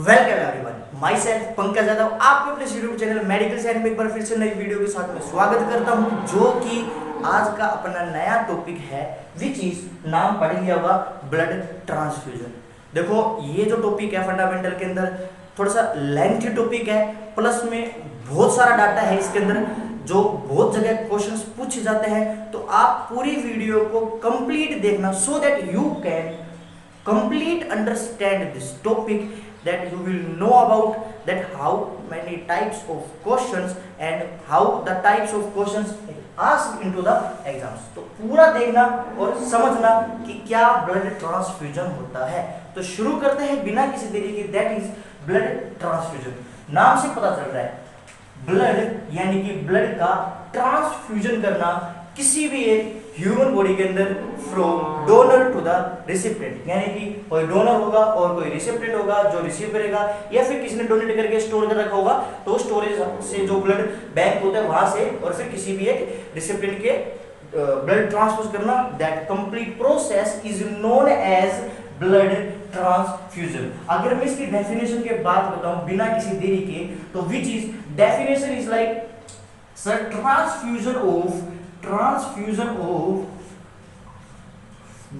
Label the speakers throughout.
Speaker 1: Welcome everyone, my self Pankaj Yadav आपके अपने YouTube channel medical science में एक बार फिर से नई वीडियो के साथ में स्वागत करता हूं, जो कि आज का अपना नया टॉपिक है, विच इज नाम पढ़ लिया होगा ब्लड ट्रांसफ्यूजन। देखो ये जो टॉपिक है फंडामेंटल के अंदर थोड़ा सा लेंथी टॉपिक है, प्लस में बहुत सारा डाटा है इसके अंदर जो बहुत जगह क्वेश्चंस पूछे जाते हैं। तो आप पूरी वीडियो को कंप्लीट देखना so that you can complete understand this topic, that you will know about that how many types of questions and how the types of questions asked into the exams। तो पूरा देखना और समझना कि क्या blood transfusion होता है। तो शुरू करते हैं बिना किसी देरी के, दैट इज ब्लड ट्रांसफ्यूजन। नाम से पता चल रहा है ब्लड यानी कि ब्लड का ट्रांसफ्यूजन करना किसी भी एक ह्यूमन बॉडी के अंदर from donor to the recipient, यानी कि कोई डोनर होगा और कोई रिसिपिएंट होगा जो रिसीव करेगा, या फिर किसी ने डोनेट करके स्टोर कर रखा होगा तो स्टोरेज से जो ब्लड बैंक होता है वहां से, और फिर किसी भी एक रिसिपिएंट के ब्लड ट्रांसफ्यूज करना, that complete process is known as blood transfusion. अगर मैं इसकी डेफिनेशन के बात बताऊं बिना किसी देरी के, तो which is definition is like sir transfusion of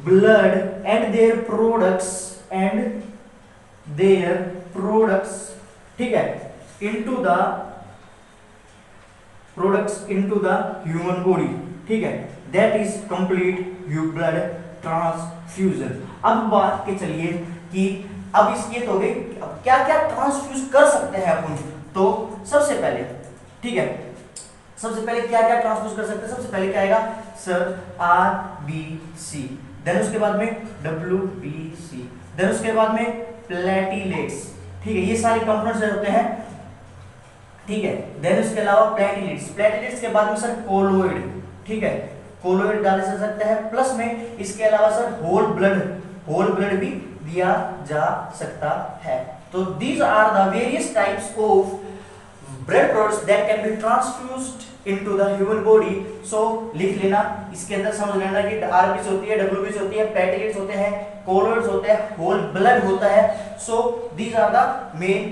Speaker 1: blood and their products ठीक है into the human body, ठीक है, that is complete blood transfusion। अब बात के चलिए कि अब इसके तो गए क्या क्या ट्रांसफ्यूज कर सकते हैं अपन। तो सबसे पहले ठीक है, सबसे पहले क्या क्या ट्रांसफ्यूज कर सकते हैं। सबसे पहले क्या आएगा सर RBC, देन उसके बाद में WBC, देन उसके बाद में प्लेटलेट्स, ठीक है, ये सारे कंपोनेंट्स होते हैं, ठीक है। देन उसके अलावा प्लेटलेट्स के बाद में सर कोलोइड, ठीक है, कोलोइड डाले जा सकते हैं, प्लस में इसके अलावा सर होल ब्लड भी दिया जा सकता है। तो these are the various types of blood products that can be transfused into the human body। so लिख लेना, इसके अंदर समझ लेना कि RBC होती है, WBC होती है, प्लेटलेट्स होते हैं, कोलोइड्स होते हैं, होल ब्लड होता है। so these are the main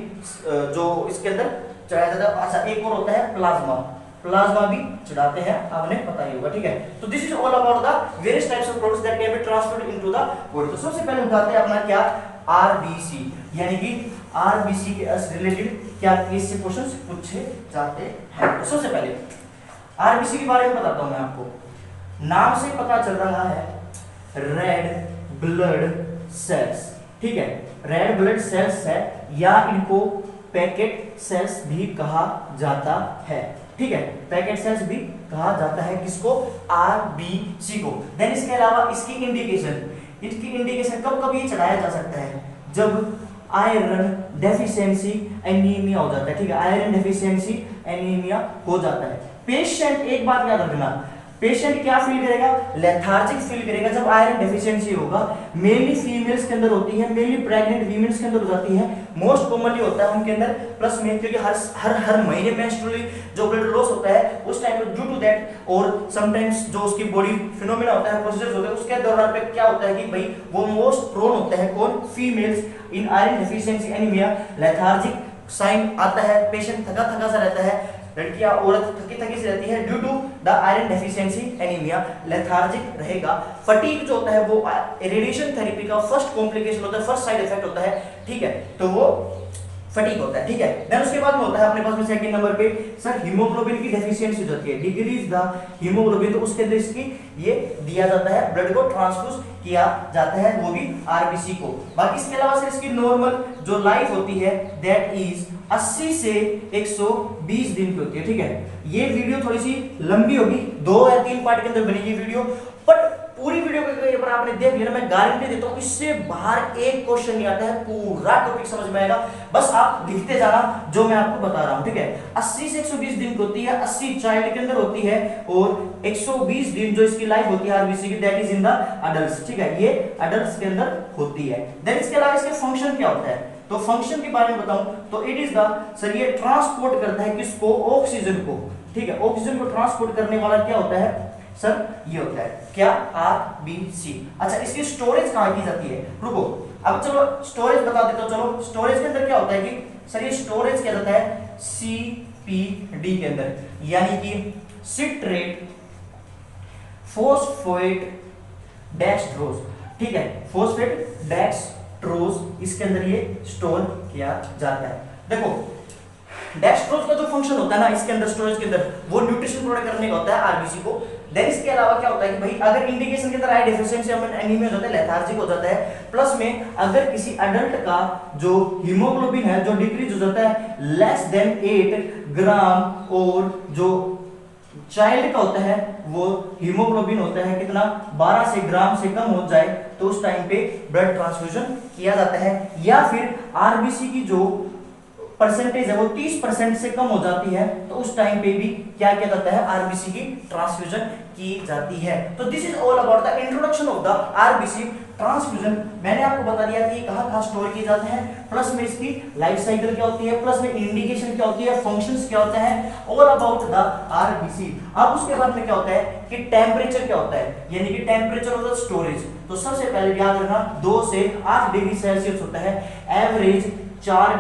Speaker 1: जो इसके अंदर चढ़ाया जाता है। अच्छा एक और होता है प्लाज्मा भी चढ़ाते हैं, आपने पता ही होगा, ठीक है। तो this is all about the various types of products that can be transferred into the body. तो सबसे पहले उठाते हैं अपना क्या RBC, यानी कि RBC के रिलेटेड क्या इससे क्वेश्चंस पूछे जाते हैं। तो सबसे पहले RBC के बारे में बताता हूं मैं आपको। नाम से पता चल रहा है रेड ब्लड सेल्स, ठीक है, रेड ब्लड सेल्स है, या इनको पैकेट सेल्स भी कहा जाता है, ठीक है, पैकेट सेल्स भी कहा जाता है किसको, RBC को। देन इसके अलावा इसकी इंडिकेशन कब कब ये चढ़ाया जा सकता है, जब आयरन डेफिशिएंसी एनीमिया हो जाता है, ठीक है, आयरन डेफिशिएंसी एनीमिया हो जाता है। पेशेंट एक बात याद रखना, पेशेंट क्या फील करेगा, लेथार्जिक फील करेगा जब आयरन डेफिशिएंसी होगा। मेनली फीमेल्स के अंदर होती है, मेनली प्रेग्नेंट वीमेंस के अंदर हो जाती है, मोस्ट कॉमनली होता है उनके अंदर, प्लस में क्योंकि हर महीने मेंस्ट्रुअली जो ब्लड लॉस होता है उस टाइम पे ड्यू टू दैट, और समटाइम्स जो उसकी बॉडी फिनोमेना होता है, प्रोसीजर्स होते हैं, उसके दौरान पे क्या होता है कि भाई वो मोस्ट प्रोन होते हैं कौन, females, in iron deficiency anaemia. Lethargic sign आता है, पेशेंट थका सा रहता है, लड़कियां औरत थकी से रहती है due to the iron deficiency anaemia, lethargic रहेगा। फटीग जो होता है वो रेडिएशन थेरेपी का फर्स्ट कॉम्प्लिकेशन होता है, फर्स्ट साइड इफेक्ट होता है, ठीक है, तो वो फटीग होता है, ठीक है। देन उसके बाद में होता है अपने पास में सेकंड नंबर पे सर हीमोग्लोबिन की डेफिशिएंसी हो जाती है, डिक्रीज द हीमोग्लोबिन, तो उसके अंदर इसकी ये दिया जाता है, ब्लड को ट्रांसफ्यूज किया जाता है, वो भी RBC को। बाकी इसके अलावा सर इसकी नॉर्मल जो लाइफ होती है दैट इज 80 से 120 दिन की होती है, ठीक है। ये वीडियो थोड़ी सी लंबी होगी, 2 या 3 पार्ट के अंदर बनेगी वीडियो, बट पूरी वीडियो को एक बार आपने देख लिया ना, मैं गारंटी देता हूं इससे बाहर एक क्वेश्चन नहीं आता है, पूरा टॉपिक समझ में आएगा, बस आप लिखते जाना जो मैं आपको बता रहा हूं, ठीक है। 80 से 120 दिन की होती है, 80 चाइल्ड के अंदर होती है, और 120 दिन जो इसकी लाइफ होती है RBC की, that is in the adults, ठीक है, ये अडल्ट्स के अंदर होती है। देन इसके अलावा इसके फंक्शन क्या होता है, तो फंक्शन के बारे में बताऊं तो इट इज द सर ये ट्रांसपोर्ट करता है किसको, ऑक्सीजन को, ठीक है, ऑक्सीजन को ट्रांसपोर्ट करने वाला क्या होता है सर ये होता है क्या, आरबीसी। अच्छा इसकी स्टोरेज कहाँ की जाती है, रुको अब चलो स्टोरेज बता देता हूं। चलो स्टोरेज के अंदर क्या होता है कि सर ये स्टोरेज क्या जाता है सीपीडी के अंदर, यानी कि सिट्रेट फोस्फेट डेक्सट्रोज, ठीक है, फोस्फेट डेक्सट्रोज इसके अंदर ये स्टोर किया जाता है। देखो डेक्सट्रोज का जो फंक्शन होता है ना इसके अंदर स्टोरेज के अंदर, वो न्यूट्रिशन प्रोवाइड करने का होता है आरबीसी को। देन इसके अलावा क्या होता है कि भाई अगर इंडिकेशन के अंदर आई डेफिशिएंसी एनीमिया हो जाता है, लेथार्जिक हो जाता है, प्लस में अगर किसी एडल्ट का जो हीमोग्लोबिन है जो डिक्रीज हो जाता है लेस देन 8 ग्राम, और जो चाइल्ड का होता है वो हीमोग्लोबिन होता है कितना 12 से ग्राम से कम हो जाए, तो उस टाइम पे ब्लड ट्रांसफ्यूजन किया जाता है। या फिर आरबीसी की जो परसेंटेज है वो 30% से कम हो जाती है, तो उस टाइम पे भी क्या किया जाता है, आरबीसी की ट्रांसफ्यूजन की जाती है। तो this is all about the introduction of the RBC transfusion. मैंने आपको बता दिया कि कहां-कहां स्टोर किए जाते हैं, प्लस में इसकी लाइफ साइकिल क्या होती है, प्लस में इंडिकेशन क्या होती है, फंक्शंस क्या होते हैं, ऑल अबाउट द आरबीसी। अब उसके बाद में क्या होता है कि टेंपरेचर क्या होता है, यानी कि टेंपरेचर ऑफ द स्टोरेज। तो सबसे पहले याद रखना 2 से 8 डिग्री सेल्सियस होता है, एवरेज 4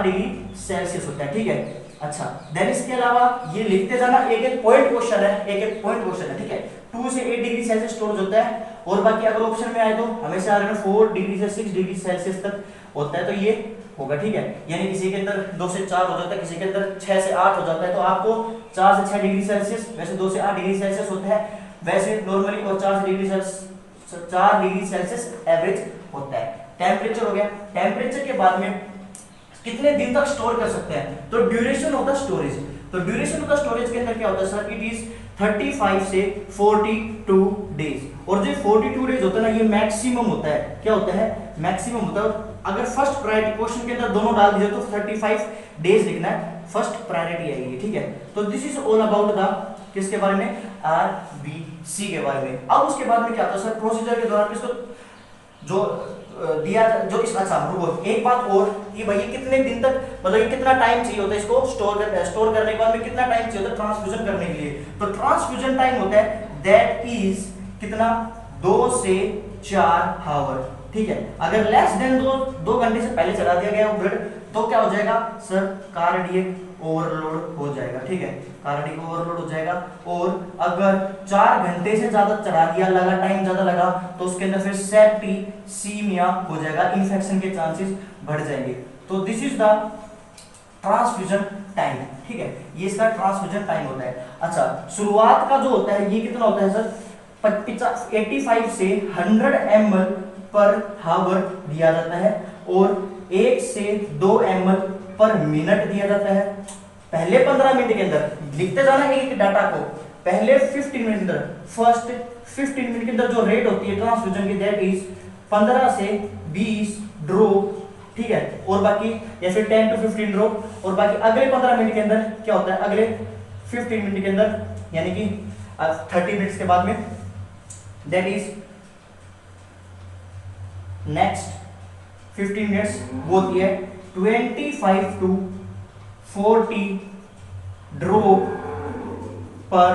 Speaker 1: डिग्री सेल्सियस होता है, ठीक है। अच्छा देन इसके अलावा ये लिखते जाना, एक एक पॉइंट क्वेश्चन है, एक एक पॉइंट क्वेश्चन है, ठीक है। 2 से 8 डिग्री सेल्सियस स्टोरेज होता है, और बाकी अगर ऑप्शन में आए तो हमेशा 4 डिग्री से 6 डिग्री सेल्सियस तक होता है, तो ये होगा, ठीक है। यानी किसी के अंदर 2 से 4 हो जाता है, किसी के अंदर 6 से 8 हो जाता है, तो आपको 4 से 6 डिग्री सेल्सियस, वैसे 2 से 8 डिग्री सेल्सियस होता है वैसे नॉर्मली, और 4 डिग्री सेल्सियस एवरेज होता है। टेम्परेचर हो गया। टेम्परेचर के बाद में कितने दिन तक स्टोर कर सकते हैं, तो ड्यूरेशन ऑफ द स्टोरेज। तो ड्यूरेशन ऑफ द स्टोरेज के अंदर क्या होता है सर, इट इज 35 से 42 डेज, और जो 42 डेज होता है ना ये मैक्सिमम होता है, क्या होता है, मैक्सिमम होता है। अगर फर्स्ट प्रायोरिटी क्वेश्चन के अंदर दोनों डाल दिया तो 35 डेज लिखना है, फर्स्ट प्रायोरिटी आएगी, ठीक है। तो this is all about the किसके बारे में, आरबीसी के बारे में। अब उसके बाद में क्या होता है सर, प्रोसीजर के दौरान इसको जो दिया जो इस, अच्छा रुको एक बात और कि भाई कितने दिन तक, मतलब ये कितना टाइम चाहिए होता है इसको स्टोर करने के बाद में कितना टाइम चाहिए होता है ट्रांसफ्यूजन करने के लिए। तो ट्रांसफ्यूजन टाइम होता है दैट इज कितना, 2 से 4 आवर, ठीक है। अगर लेस देन 2 घंटे से पहले चढ़ा दिया गया ब्लड तो क्या हो जाएगा सर, कार्डियक ओवरलोड हो जाएगा, ठीक है, कार्डियक ओवरलोड हो जाएगा। और अगर 4 घंटे से ज्यादा चढ़ा दिया, लगा टाइम ज्यादा लगा, तो उसके अंदर फिर सेप्टिसीमिया हो जाएगा, इन्फेक्शन के चांसेस बढ़ जाएंगे। तो this is the transfusion time, ठीक है, ये इसका ट्रांसफ्यूजन टाइम होता है। अच्छा शुरुआत का जो होता है ये कितना होता है सर, 85 से 100 ml पर हावर दिया जाता है, और 1 से 2 ml पर मिनट दिया जाता है। पहले 15 मिनट के अंदर लिखते जाना एक डाटा को, पहले 15 मिनट के अंदर, फर्स्ट 15 मिनट के अंदर जो रेट होती है ट्रांसफ्यूजन की दैट इज 15 से 20 ड्रॉप, ठीक है, और बाकी या फिर 10 to 15 ड्रॉप, और बाकी अगले 15 मिनट के अंदर क्या होता है, अगले 15 मिनट के अंदर यानी कि 30 मिनट्स के बाद में दैट इज नेक्स्ट 15 मिनट्स वो होती है 25 to 40 ड्रॉप पर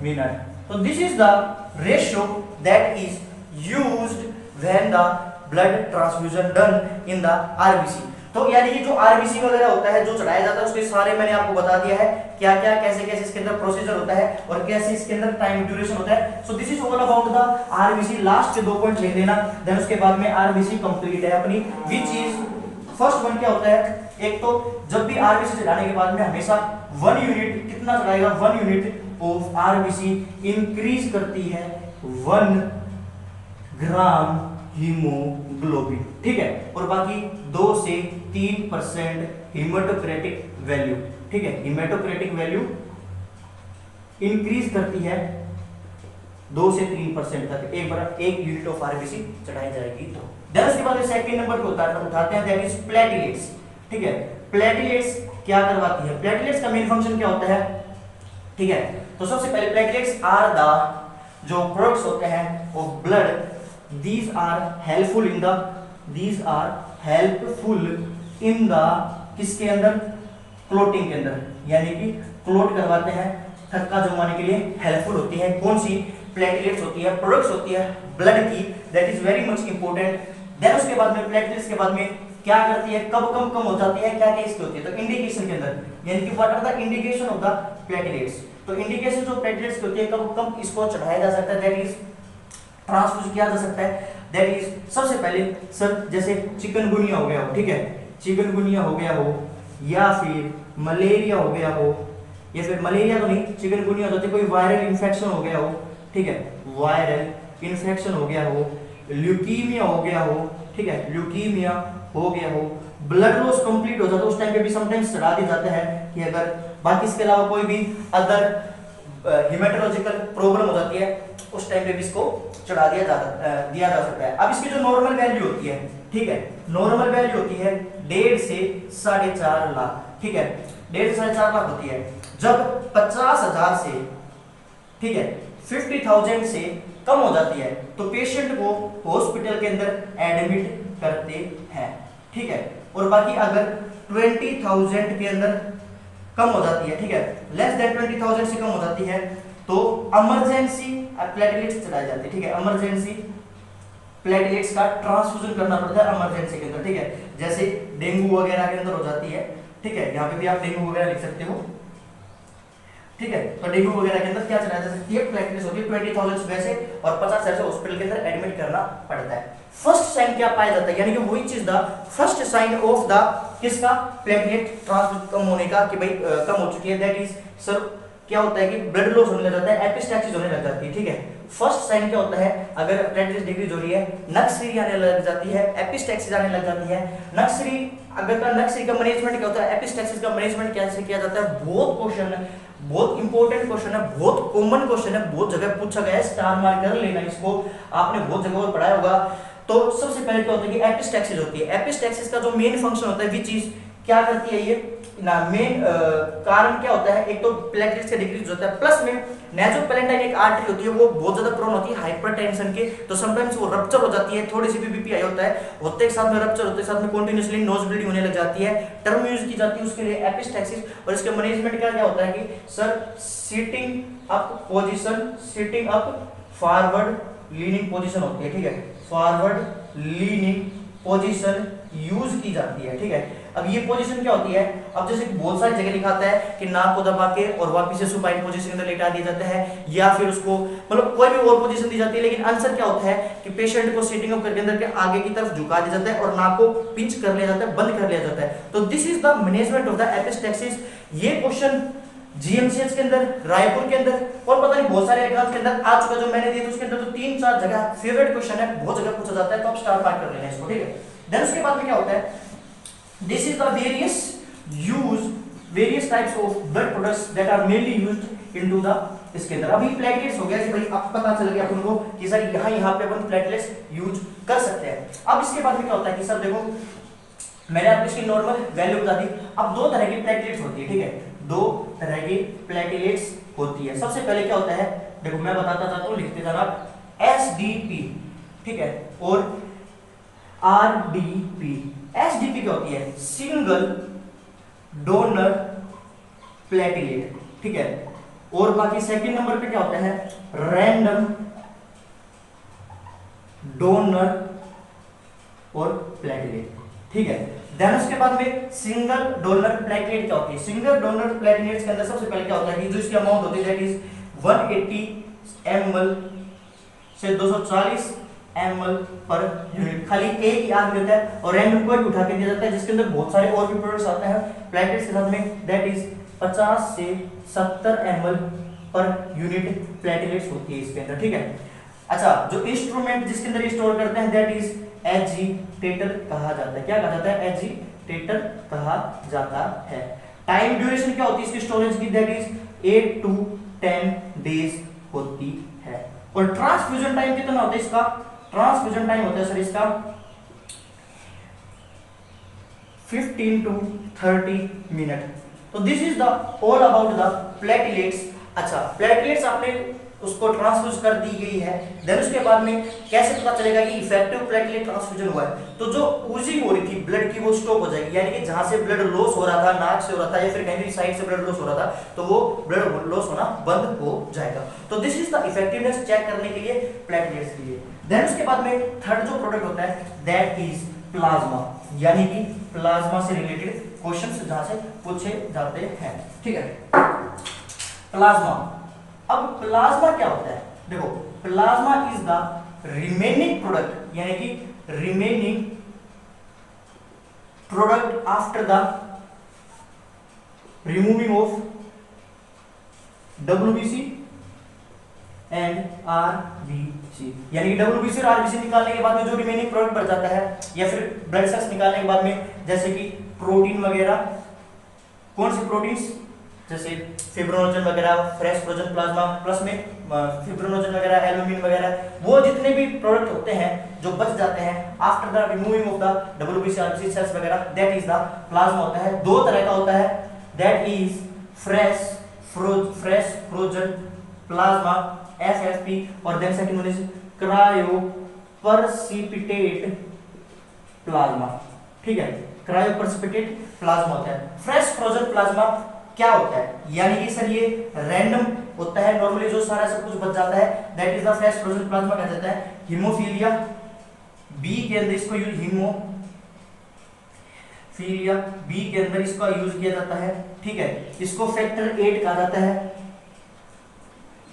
Speaker 1: मिनट। तो this is the ratio that is used when the blood transfusion done in the RBC. तो यानी कि जो आरबीसी वगैरह होता है जो चढ़ाया जाता है उसके सारे मैंने आपको बता दिया है, क्या क्या कैसे कैसे इसके अंदर प्रोसीजर होता है और कैसे इसके अंदर टाइम ड्यूरेशन होता है। So this is all about the RBC. Last के 2 पॉइंट लिख लेना, देन उसके बाद में आरबीसी कंप्लीट है अपनी, विच इज फर्स्ट वन क्या होता है, एक तो जब भी आरबीसी चढ़ाने के बाद में हमेशा 1 यूनिट कितना चढ़ाएगा, 1 यूनिट ऑफ आरबीसी इंक्रीज करती है 1 ग्राम हीमोग्लोबिन, ठीक है, और बाकी 2 से 3% हीमेटोक्रेटिक वैल्यू, ठीक है, हीमेटोक्रेटिक वैल्यू इंक्रीज करती है 2 से 3% तक एक बार 1 यूनिट ऑफ आरबीसी चढ़ाई जाएगी। तो देन उसके बाद सेकंड नंबर पे उठाते हैं दैट इज प्लेटलेट्स, ठीक है। प्लेटलेट्स क्या करवाती है, प्लेटलेट्स का मेन फंक्शन क्या होता है, ठीक है। तो सबसे पहले प्लेटलेट्स आर द जो प्रोडक्ट्स होते हैं of blood, these are helpful in the किसके अंदर, क्लोटिंग के अंदर, यानी कि क्लोट करवाते हैं थक्का जमाने के लिए हेल्पफुल होती है। कौन सी? प्लेटलेट्स होती है, प्रोडक्ट्स होती है ब्लड की, that is very much important. Then उसके बाद में प्लेटलेट्स के बाद में क्या करती है, कब कम हो जाती है, क्या क्या इसकी होती है, तो इंडिकेशन के अंदर, यानी कि what are the indication of the platelets, तो इंडिकेशन जो प्लेटलेट्स की होती है कब कम इसको चढ़ाया जा सकता है, दैट इज ट्रांसफ्यूज किया जा सकता है, दैट इज सबसे पहले सर जैसे चिकनगुनिया हो गया हो, ठीक है, चिकनगुनिया हो गया हो, या फिर मलेरिया हो गया हो, या फिर मलेरिया तो नहीं, चिकनगुनिया होती है, कोई वायरल इन्फेक्शन हो गया हो, ठीक है, वायरल इन्फेक्शन हो गया हो, ल्यूकीमिया हो गया हो, ठीक है, ल्यूकीमिया हो गया हो, ब्लड लॉस कंप्लीट हो जाता है, उस टाइम पे भी समटाइम्स चढ़ा दिया जाता है कि अगर बाकी इसके अलावा कोई भी अदर हेमेटोलॉजिकल प्रॉब्लम हो जाती है उस टाइम पे भी इसको चढ़ा दिया जा सकता है। अब इसकी जो नॉर्मल वैल्यू होती है, ठीक है, नॉर्मल वैल्यू होती है 1.5 से 4.5 लाख, ठीक है, 1.5 से 4.5 लाख होती है। जब 50,000 से, ठीक है, 50,000 से कम हो जाती है तो पेशेंट को हॉस्पिटल के अंदर एडमिट करते हैं, ठीक है, और बाकी अगर 20,000 के अंदर कम हो जाती है, ठीक है, लेस देन 20,000 से कम हो जाती है तो इमरजेंसी प्लेटलेट्स चढ़ाए जाते हैं, ठीक है, इमरजेंसी प्लेटलेट्स का ट्रांसफ्यूजन करना पड़ता है इमरजेंसी के अंदर, ठीक है, जैसे डेंगू वगैरह के अंदर हो जाती है, ठीक है, यहाँ पे भी आप डेंगू वगैरह लिख सकते हो, ठीक है, तो डेंगू वगैरह के अंदर क्या चढ़ाया जा सकती है, प्लेटलेट्स होती है 20,000 सुबह से और 50,000 से हॉस्पिटल के अंदर एडमिट करना पड़ता है। फर्स्ट साइन क्या पाया जाता है, यानी कि वही चीज the first sign of the किसका, प्लेटलेट ट्रांसफ्यूजन कम होने का, कि भाई कम हो चुकी है, दैट इज सर क्या होता है कि ब्लड लॉस होने लग जाता है, एपिस्टैक्सिस होने लग जाती है, ठीक है, फर्स्ट साइन क्या होता है, अगर प्लेटलेट्स डिक्रीज हो रही है, नक्सरी आने लग जाती है, एपिस्टैक्सिस आने लग जाती है। नक्सरी अगर का नक्सरी का मैनेजमेंट क्या होता है, एपिस्टैक्सिस का मैनेजमेंट कैसे किया जाता है, बहुत क्वेश्चन है, बहुत इंपॉर्टेंट क्वेश्चन है, बहुत कॉमन क्वेश्चन है, बहुत जगह पूछा गया है, स्टार मार्क कर लेना इसको, आपने बहुत जगह पर पढ़ाया होगा। तो सबसे पहले क्या होता है कि एपिस्टैक्सिस होती है, एपिस्टैक्सिस का जो मेन फंक्शन होता है, विच इज क्या करती है ये ना, मेन कारण क्या होता है, एक तो प्लेटलेट्स का डिक्रीज होता है, प्लस में नेजोपेलेंटाइन एक आर्टरी होती है, वो बहुत ज्यादा प्रोन होती है हाइपरटेंशन के, तो समटाइम्स वो रप्चर हो जाती है, थोड़ी सी भी बीपी हाई होता है, होते के साथ में रप्चर, होते के साथ में कंटिन्यूअसली नोज ब्लीडिंग होने लग जाती है, टर्म यूज की जाती है उसके लिए एपिस्टैक्सिस। और इसका मैनेजमेंट क्या क्या होता है कि sir sitting up position, sitting up forward leaning position होती है, ठीक है, फॉरवर्ड लीनिंग पोजीशन यूज की जाती है, ठीक है। अब ये पोजीशन क्या होती है, अब जैसे बहुत सारी जगह लिखाता है कि नाक को दबा के और वापस से सुपाइन पोजीशन के अंदर लेटा दिया जाता है, या फिर उसको मतलब कोई भी और पोजीशन दी जाती है, लेकिन आंसर क्या होता है कि पेशेंट को सिटिंग अप करके अंदर के आगे की तरफ झुका दिया जाता है और नाक को पिंच कर लिया जाता है, बंद कर लिया जाता है। तो this is the management of the epistaxis. ये क्वेश्चन जीएमसीएच के अंदर, रायपुर के अंदर और पता नहीं बहुत सारे एग्जाम के अंदर आ चुका, जो मैंने दिए थे उसके अंदर तो 3-4 जगह फेवरेट क्वेश्चन है, बहुत जगह पूछा जाता है, तो आप स्टार मार्क कर लेना इसको, ठीक है। देन उसके बाद में क्या होता है, this is the various types of blood products that are mainly used into the इसके अंदर। अभी प्लेटलेट्स हो गया कि भाई अब पता चल गया अपन को कि सर यहाँ पे अपन प्लेटलेट्स यूज कर सकते हैं। अब इसके बाद में क्या होता है कि सर देखो मैंने आपको इसकी नॉर्मल वैल्यू बता दी। अब दो तरह की प्लेटलेट्स होती है, ठीक है, दो तरह की प्लेटलेट्स होती है। सबसे पहले क्या होता है, देखो मैं बताता जाता हूँ, लिखते जाना, एसडीपी, ठीक है, और आरडीपी। एसडीपी क्या होती है, सिंगल डोनर प्लेटलेट, ठीक है, और बाकी सेकंड नंबर पे क्या होता है, रैंडम डोनर और प्लेटलेट, ठीक है। देन उसके बाद में सिंगल डोनर प्लेटलेट क्या होती है, सिंगल डोनर प्लेटलेट्स के अंदर सबसे पहले क्या होता है कि जो इसकी अमाउंट होती है दैट इज 180 ml से 240 ml पर यूनिट। खाली एक ही आदमी होता है और रैंडम को उठा के दिया जाता है जिसके अंदर बहुत सारे और भी प्रोडक्ट्स आते हैं प्लेटलेट्स के साथ में, दैट इज 50 से 70 ml पर यूनिट प्लेटलेट्स होती है इसके अंदर, ठीक है। अच्छा, जो इंस्ट्रूमेंट जिसके अंदर स्टोर करते हैं दैट इज एजिटेटर कहा जाता है। क्या कहा जाता है, एजिटेटर कहा जाता है। टाइम ड्यूरेशन क्या होती है इसकी स्टोरेज की, दैट इज 8 to 10 डेज होती है। और ट्रांसफ्यूजन टाइम कितना होता है इसका, ट्रांसफ्यूजन टाइम होता है सर इसका 15 to 30 मिनट। तो this is the all about the platelets. अच्छा, प्लेटलेट्स आपने उसको ट्रांसफ्यूज कर दी गई है, देन उसके बाद में कैसे पता चलेगा कि इफेक्टिव प्लेटलेट ट्रांसफ्यूजन हुआ है? तो जो ऊजिंग हो रही थी ब्लड की वो स्टॉप हो जाएगी, यानी कि जहां से ब्लड लॉस हो रहा था, नाक से हो रहा था या फिर कहीं भी साइड से ब्लड लॉस हो रहा था, तो वो ब्लड लॉस होना बंद हो जाएगा। तो this is the effectiveness check करने के लिए प्लेटलेट्स के लिए। देन उसके बाद में थर्ड जो प्रोडक्ट होता है दैट इज प्लाज्मा, यानी कि प्लाज्मा से रिलेटेड क्वेश्चंस जहां से पूछे जाते हैं, ठीक है। प्लाज्मा, अब प्लाज्मा क्या होता है? देखो, plasma is the remaining product, यानी कि remaining product after the removing of WBC and RBC, यानी कि WBC और RBC निकालने के बाद में जो रिमेनिंग प्रोडक्ट बच जाता है, या फिर ब्लड सेल्स निकालने के बाद में, जैसे कि प्रोटीन वगैरह, कौन से प्रोटीन्स, जैसे फिब्रोनोजन वगैरह, फ्रेश फ्रोजन प्लाज्मा प्लस में फिब्रोनोजन वगैरह, एल्बुमिन वगैरह, वो जितने भी प्रोडक्ट होते हैं जो बच जाते हैं after the removing of the WBC RBC cells वगैरह, दैट इज द प्लाज्मा होता है। दो तरह का होता है, that is fresh frozen plasma FFP, और then second one is cryoprecipitate plasma, ठीक है। क्रायो प्रेसिपिटेट प्लाज्मा होता है। फ्रेश फ्रोजन प्लाज्मा क्या होता है? यानी कि सर ये रैंडम होता है, नॉर्मली जो सारा सब कुछ बच जाता है, that is the fresh frozen plasma कहा जाता है। हीमोफीलिया बी के अंदर इसको यूज, हीमोफीलिया बी के अंदर इसका यूज किया जाता है, ठीक है। इसको फैक्टर 8 कहा जाता है।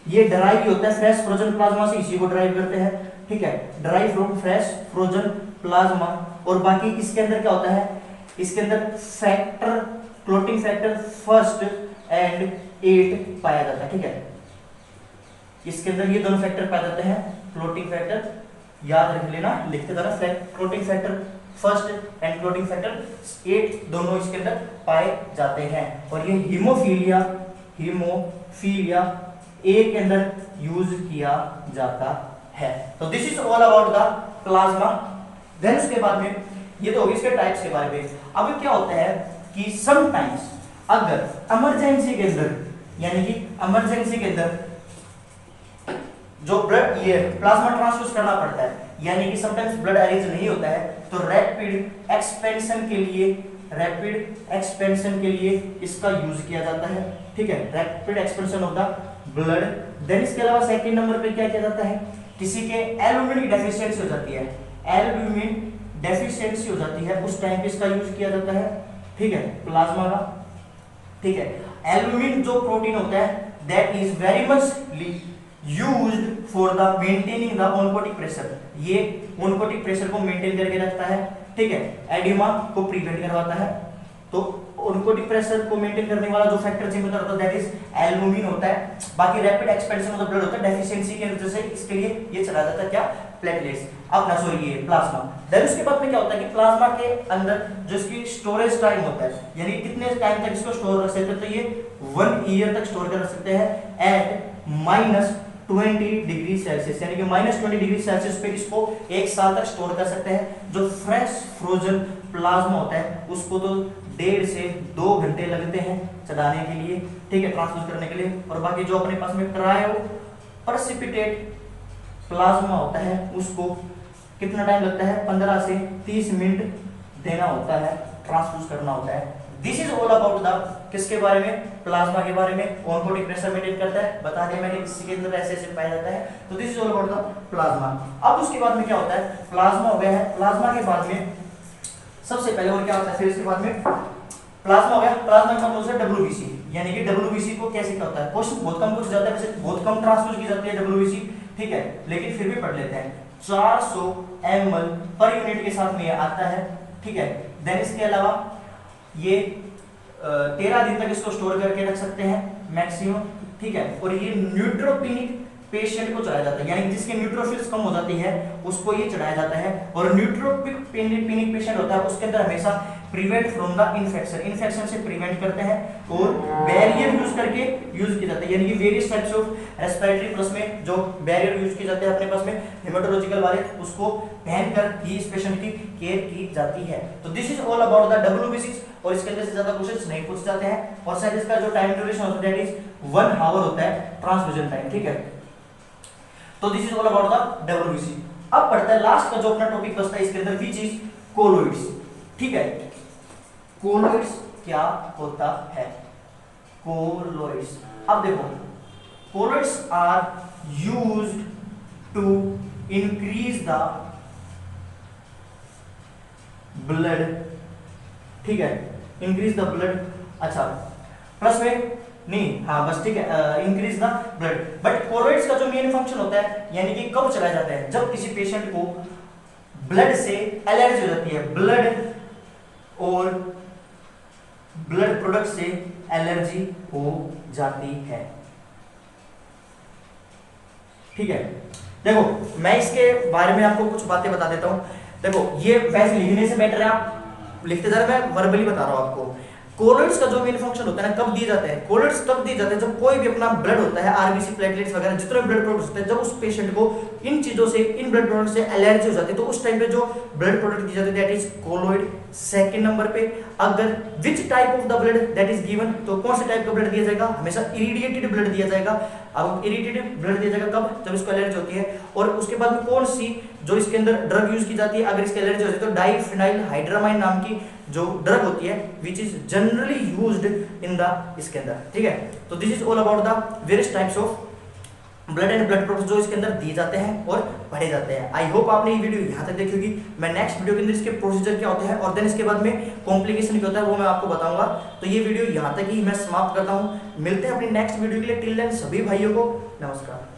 Speaker 1: ये डराइव भी होता है फ्रेश फ्रोजन प्लाज्मा से, इसी को डराइव करते हैं, ठीक है, derive from fresh frozen plasma. और बाकी इसके अंदर क्या होता है? इसके अंदर factor, clotting factor first and 8 पाया जाता है, ठीक है। इसके अंदर ये दोनों फैक्टर पाए जाते हैं, क्लोटिंग फैक्टर, याद रख लेना, लिखते जाना, clotting factor first and clotting factor 8 दोनों इसके अंदर पाए जाते हैं। और ये हीमोफीलिया ए के अंदर यूज किया जाता है। तो this is all about the plasma. Then उसके बाद में ये तो होगी इसके टाइप्स के बारे में। अब क्या होता है कि समटाइम्स अगर इमरजेंसी के अंदर, यानी कि इमरजेंसी के अंदर जो ब्लड ये प्लाज्मा ट्रांसफ्यूज करना पड़ता है, यानी कि समटाइम्स ब्लड अरेंज नहीं होता है, तो रैपिड एक्सपेंशन के लिए इसका यूज किया जाता है, ठीक है, rapid expansion of the blood. Then इसके अलावा सेकंड नंबर पे क्या किया जाता है? किसी के एल्बुमिन की डेफिशिएंसी हो जाती है, एल्बुमिन डेफिशिएंसी हो जाती है, उस टाइम पे इसका यूज किया जाता है, ठीक है, प्लाज्मा का, ठीक है। एल्बुमिन जो प्रोटीन होता है that is very much used for the maintaining the oncotic pressure, ये ऑनकोटिक प्रेशर को मेंटेन करके रखता है, ठीक है, एडिमा को प्रिवेंट करवाता है। तो ऑनकोटिक प्रेशर को मेंटेन करने वाला जो फैक्टर जिम्मेदार होता है दैट इज एल्बुमिन होता है। बाकी rapid expansion of the blood होता है, डेफिशिएंसी की वजह से इसके लिए ये चला जाता है क्या? प्लेटलेट्स। अब ना सॉरी ये प्लाज्मा। देन उसके बाद में क्या होता है कि प्लाज्मा के अंदर जो इसकी स्टोरेज टाइम होता है, यानी कितने टाइम तक इसको स्टोर रख सकते हैं, तो ये 1 ईयर तक स्टोर कर सकते हैं एट -20 डिग्री सेल्सियस, यानी कि -20 डिग्री सेल्सियस पे इसको 1 साल तक स्टोर कर सकते हैं। जो फ्रेश फ्रोजन प्लाज्मा होता है उसको तो 1.5 से 2 घंटे लगते हैं चढ़ाने के लिए, ठीक है, ट्रांसफ्यूज करने के लिए। और बाकी जो अपने पास में क्रायो प्रेसिपिटेट प्लाज्मा होता है उसको कितना टाइम लगता है? 15 से 30 मिनट देना होता है, ट्रांसफ्यूज करना होता है। This is all about the किसके बारे में? प्लाज्मा के बारे में। ऑनकोटिक प्रेशर मेंटेन करता है, बता दिया मैंने, इसके अंदर ऐसे ऐसे पाया जाता है। तो this is all about the plasma. अब उसके बाद में क्या होता है? प्लाज्मा हो गया है, प्लाज्मा के बाद में सबसे पहले और क्या होता है? फिर इसके बाद में प्लाज्मा हो गया, प्लाज्मा के बाद दूसरा WBC, यानी कि WBC को कैसे क्या होता है? क्वेश्चन बहुत कम पूछ जाता है, वैसे बहुत कम ट्रांसफ्यूज की जाती है WBC, ठीक है, लेकिन फिर भी पढ़ लेते हैं। 400 ml पर यूनिट के साथ में ये आता है, ठीक है। देन इसके अलावा ये 13 दिन तक इसको स्टोर करके रख सकते हैं मैक्सिमम, ठीक है। और ये न्यूट्रोपिनिक पेशेंट को चढ़ाया जाता है, यानी जिसके न्यूट्रोफिल्स कम हो जाती है उसको ये चढ़ाया जाता है। और न्यूट्रोपिनिक पेशेंट होता है उसके अंदर हमेशा प्रिवेंट फ्रॉम द इन्फेक्शन से प्रिवेंट करते हैं। और बैरियर यूज करके यूज किया जाता है, यानी कि various types of respiratory plus में जो बैरियर यूज किए जाते हैं अपने पास में हेमेटोलॉजिकल वाले, उसको पहनकर ही इस पेशेंट की केयर की जाती है। तो this is all about the WBC। और इसके अंदर से ज्यादा क्वेश्चंस नहीं पूछ जाते हैं। और शायद इसका जो टाइम ड्यूरेशन होता है दैट इज 1 आवर होता है ट्रांसफ्यूजन टाइम, ठीक है। तो this is all about the WBC. अब पढ़ते हैं लास्ट का जो अपना टॉपिक बचता है इसके अंदर, विच इज कोलोइड्स। ठीक है, कोलोइड्स क्या होता है? कोलोइड्स, अब देखो, colloids are used to increase the blood. ठीक है, इंक्रीज द ब्लड, अच्छा प्लस में नहीं, हाँ बस ठीक है, increase the blood. But colloids का जो मेन फंक्शन होता है, यानी कि कब चलाया जाता है? जब किसी पेशेंट को ब्लड से एलर्जी हो जाती है, ब्लड और ब्लड प्रोडक्ट से एलर्जी हो जाती है। ठीक है, देखो मैं इसके बारे में आपको कुछ बातें बता देता हूं। देखो ये वैसे लिखने से बेटर है आप लिखते जा रहे, मैं वर्बली बता रहा हूं आपको। कोलोइड्स का जो मेन फंक्शन होता है ना, कब दिए जाते हैं? कोलोइड्स तब दिए जाते हैं जब कोई भी अपना ब्लड होता है, आरबीसी, प्लेटलेट्स वगैरह जितने ब्लड प्रोडक्ट्स होते हैं, जब उस पेशेंट को इन चीजों से, इन ब्लड प्रोडक्ट से एलर्जी हो जाती है, तो उस टाइम पे जो ब्लड प्रोडक्ट दी जाती है that is colloid. Second number पे, अगर which type of the blood that is given, तो कौन से टाइप का ब्लड दिया जाएगा? हमेशा इरिडिएटेड ब्लड दिया जाएगा। अब इरिडिएटेड ब्लड दिया जाएगा कब? जब इसको एलर्जी होती है। और उसके बाद में कौन सी जो इसके अंदर ड्रग यूज की जाती है अगर इसकी एलर्जी होती है, तो डाइफिनाइल हाइड्रामाइन नाम की जो ड्रग होती है, which is generally used in the इसके अंदर। ठीक है, तो this is all about the various types of blood and blood products जो इसके अंदर दिए जाते हैं और पढ़े जाते हैं। आई होप आपने ये वीडियो यहाँ तक देखी होगी। मैं नेक्स्ट वीडियो के अंदर इसके प्रोसीजर क्या होता है और देन इसके बाद में कॉम्प्लिकेशन क्या होता है वो मैं आपको बताऊंगा। तो ये वीडियो यहाँ तक ही मैं समाप्त करता हूँ। मिलते हैं अपनी नेक्स्ट वीडियो के लिए। टिल देन सभी भाइयों को नमस्कार।